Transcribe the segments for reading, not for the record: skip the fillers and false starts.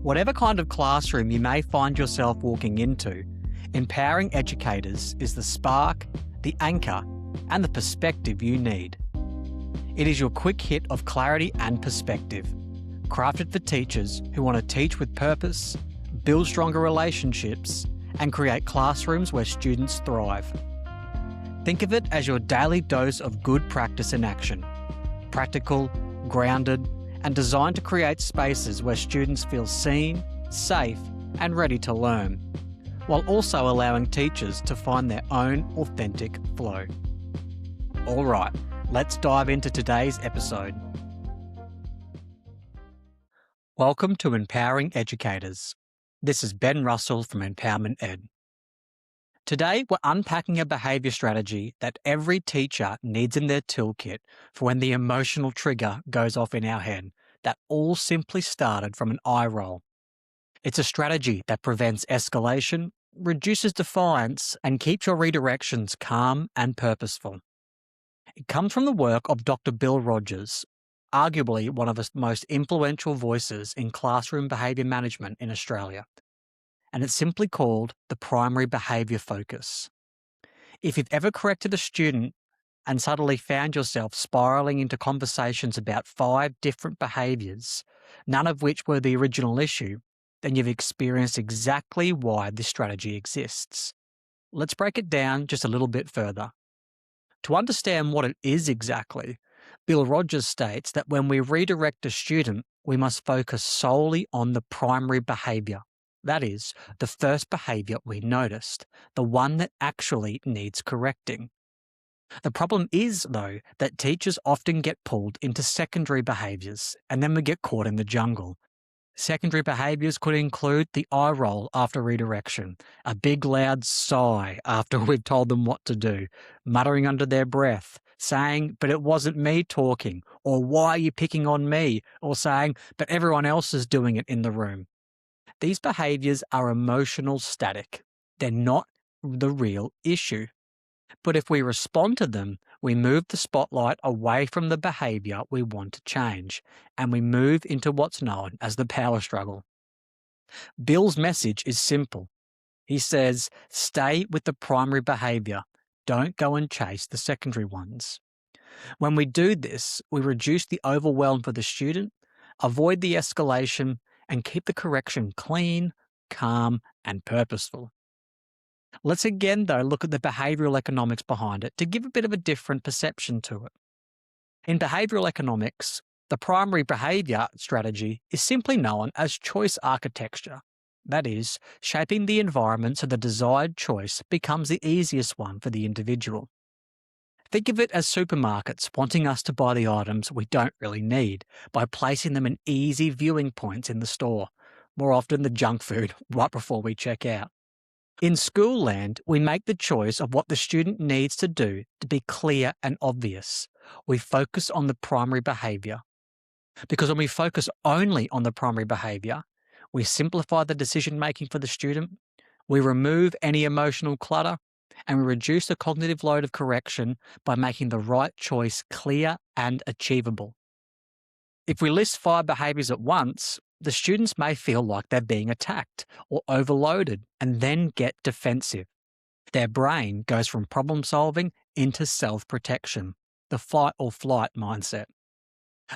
Whatever kind of classroom you may find yourself walking into, empowering educators is the spark, the anchor, and the perspective you need. It is your quick hit of clarity and perspective, crafted for teachers who want to teach with purpose, build stronger relationships, and create classrooms where students thrive. Think of it as your daily dose of good practice in action. Practical, grounded, and designed to create spaces where students feel seen, safe, and ready to learn, while also allowing teachers to find their own authentic flow. All right, let's dive into today's episode. Welcome to Empowering Educators. This is Ben Russell from Empowerment Ed. Today, we're unpacking a behaviour strategy that every teacher needs in their toolkit for when the emotional trigger goes off in our head that all simply started from an eye roll. It's a strategy that prevents escalation, reduces defiance, and keeps your redirections calm and purposeful. It comes from the work of Dr. Bill Rogers, arguably one of the most influential voices in classroom behaviour management in Australia. And it's simply called the primary behaviour focus. If you've ever corrected a student and suddenly found yourself spiralling into conversations about 5 different behaviours, none of which were the original issue, then you've experienced exactly why this strategy exists. Let's break it down just a little bit further. To understand what it is exactly, Bill Rogers states that when we redirect a student, we must focus solely on the primary behaviour. That is, the first behaviour we noticed, the one that actually needs correcting. The problem is, though, that teachers often get pulled into secondary behaviours, and then we get caught in the jungle. Secondary behaviours could include the eye roll after redirection, a big loud sigh after we've told them what to do, muttering under their breath, saying, "But it wasn't me talking," or "Why are you picking on me?" or saying, "But everyone else is doing it in the room." These behaviours are emotional static. They're not the real issue. But if we respond to them, we move the spotlight away from the behaviour we want to change, and we move into what's known as the power struggle. Bill's message is simple. He says, stay with the primary behaviour. Don't go and chase the secondary ones. When we do this, we reduce the overwhelm for the student, avoid the escalation, and keep the correction clean, calm, and purposeful. Let's again, though, look at the behavioural economics behind it to give a bit of a different perception to it. In behavioural economics, the primary behaviour strategy is simply known as choice architecture. That is, shaping the environment so the desired choice becomes the easiest one for the individual. Think of it as supermarkets wanting us to buy the items we don't really need by placing them in easy viewing points in the store, more often the junk food right before we check out. In school land, we make the choice of what the student needs to do to be clear and obvious. We focus on the primary behaviour. Because when we focus only on the primary behaviour, we simplify the decision-making for the student, we remove any emotional clutter, and we reduce the cognitive load of correction by making the right choice clear and achievable. If we list 5 behaviours at once, the students may feel like they're being attacked or overloaded and then get defensive. Their brain goes from problem solving into self-protection, the fight or flight mindset.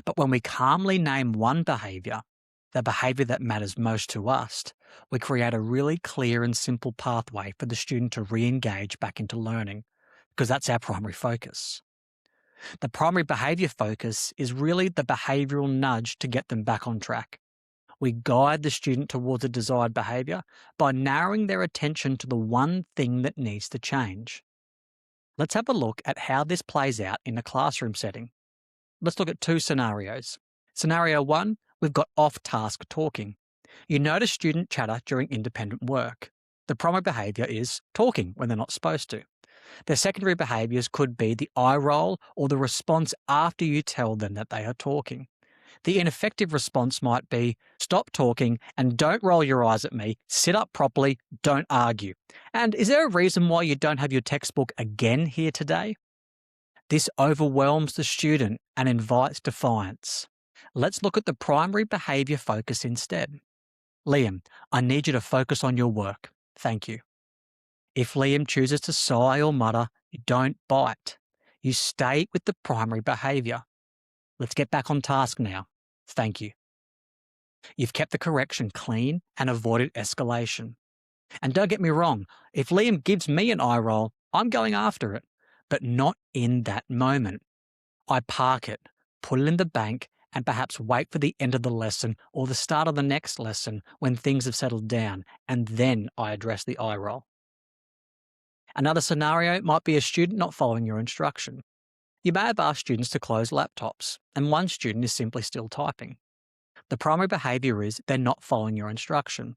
But when we calmly name one behaviour, the behaviour that matters most to us, we create a really clear and simple pathway for the student to re-engage back into learning, because that's our primary focus. The primary behaviour focus is really the behavioural nudge to get them back on track. We guide the student towards a desired behaviour by narrowing their attention to the one thing that needs to change. Let's have a look at how this plays out in a classroom setting. Let's look at 2 scenarios. Scenario 1, we've got off-task talking. You notice student chatter during independent work. The primary behaviour is talking when they're not supposed to. Their secondary behaviours could be the eye roll or the response after you tell them that they are talking. The ineffective response might be, stop talking and don't roll your eyes at me, sit up properly, don't argue. And is there a reason why you don't have your textbook again here today? This overwhelms the student and invites defiance. Let's look at the primary behaviour focus instead. Liam, I need you to focus on your work. Thank you. If Liam chooses to sigh or mutter, you don't bite. You stay with the primary behaviour. Let's get back on task now. Thank you. You've kept the correction clean and avoided escalation. And don't get me wrong, if Liam gives me an eye roll, I'm going after it, but not in that moment. I park it, put it in the bank, and perhaps wait for the end of the lesson or the start of the next lesson when things have settled down, and then I address the eye roll. Another scenario might be a student not following your instruction. You may have asked students to close laptops, and one student is simply still typing. The primary behaviour is they're not following your instruction.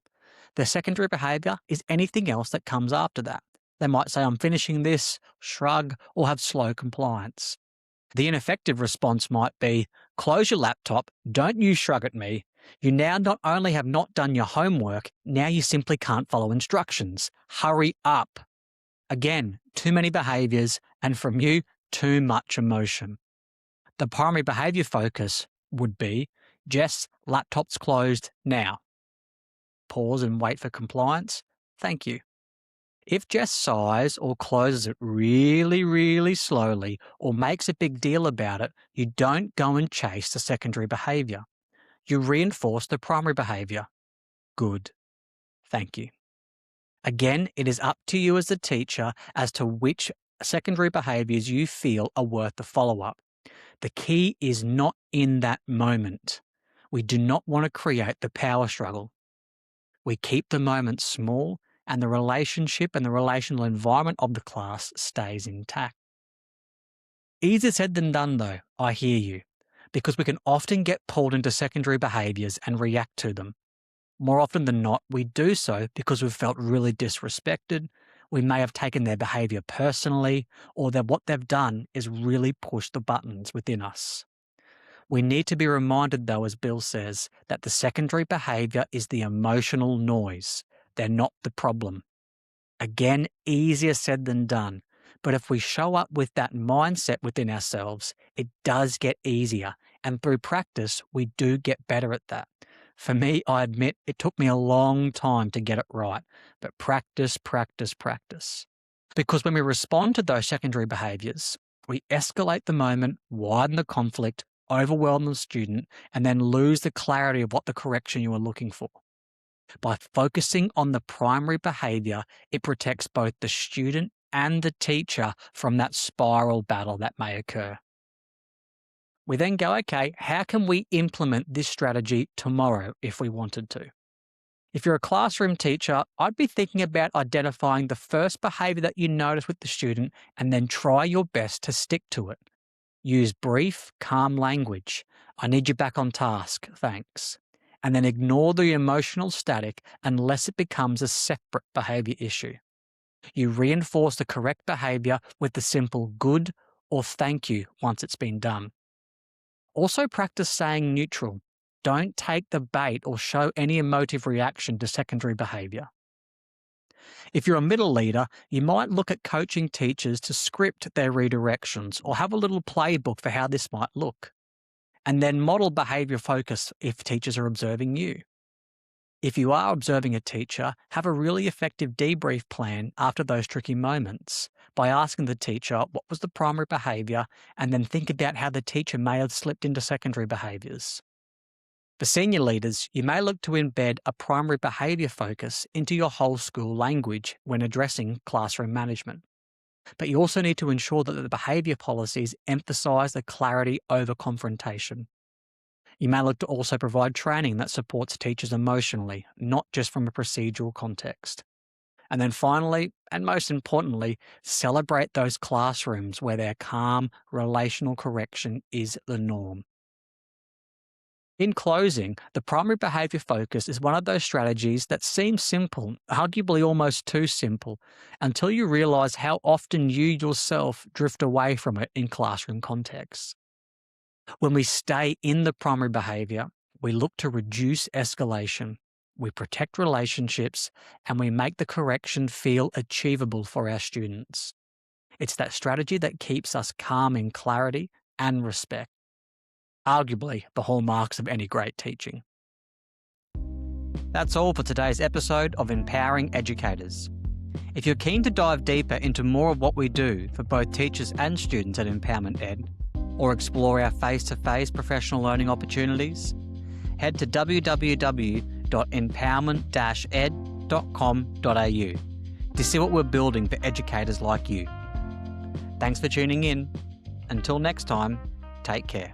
Their secondary behaviour is anything else that comes after that. They might say, I'm finishing this, shrug, or have slow compliance. The ineffective response might be, close your laptop, don't you shrug at me. You now not only have not done your homework, now you simply can't follow instructions. Hurry up. Again, too many behaviours, and from you, too much emotion. The primary behaviour focus would be, Jess, laptop's closed now. Pause and wait for compliance. Thank you. If Jess sighs or closes it really, really slowly or makes a big deal about it, you don't go and chase the secondary behaviour. You reinforce the primary behaviour. Good. Thank you. Again, it is up to you as the teacher as to which secondary behaviours you feel are worth the follow-up. The key is not in that moment. We do not want to create the power struggle. We keep the moment small and the relationship and the relational environment of the class stays intact. Easier said than done though, I hear you, because we can often get pulled into secondary behaviours and react to them. More often than not, we do so because we've felt really disrespected, we may have taken their behaviour personally, or that what they've done is really push the buttons within us. We need to be reminded though, as Bill says, that the secondary behaviour is the emotional noise. They're not the problem. Again, easier said than done. But if we show up with that mindset within ourselves, it does get easier. And through practice, we do get better at that. For me, I admit it took me a long time to get it right, but practice, practice, practice. Because when we respond to those secondary behaviours, we escalate the moment, widen the conflict, overwhelm the student, and then lose the clarity of what the correction you are looking for. By focusing on the primary behaviour, it protects both the student and the teacher from that spiral battle that may occur. We then go, okay, how can we implement this strategy tomorrow if we wanted to? If you're a classroom teacher, I'd be thinking about identifying the first behaviour that you notice with the student and then try your best to stick to it. Use brief, calm language. I need you back on task, thanks. And then ignore the emotional static unless it becomes a separate behaviour issue. You reinforce the correct behaviour with the simple good or thank you once it's been done. Also practice saying neutral. Don't take the bait or show any emotive reaction to secondary behaviour. If you're a middle leader, you might look at coaching teachers to script their redirections or have a little playbook for how this might look. And then model behaviour focus if teachers are observing you. If you are observing a teacher, have a really effective debrief plan after those tricky moments by asking the teacher what was the primary behaviour and then think about how the teacher may have slipped into secondary behaviours. For senior leaders, you may look to embed a primary behaviour focus into your whole school language when addressing classroom management. But you also need to ensure that the behaviour policies emphasise the clarity over confrontation. You may look to also provide training that supports teachers emotionally, not just from a procedural context. And then finally, and most importantly, celebrate those classrooms where their calm, relational correction is the norm. In closing, the primary behaviour focus is one of those strategies that seems simple, arguably almost too simple, until you realise how often you yourself drift away from it in classroom contexts. When we stay in the primary behaviour, we look to reduce escalation, we protect relationships, and we make the correction feel achievable for our students. It's that strategy that keeps us calm in clarity and respect. Arguably the hallmarks of any great teaching. That's all for today's episode of Empowering Educators. If you're keen to dive deeper into more of what we do for both teachers and students at Empowerment Ed, or explore our face-to-face professional learning opportunities, head to www.empowerment-ed.com.au to see what we're building for educators like you. Thanks for tuning in. Until next time, take care.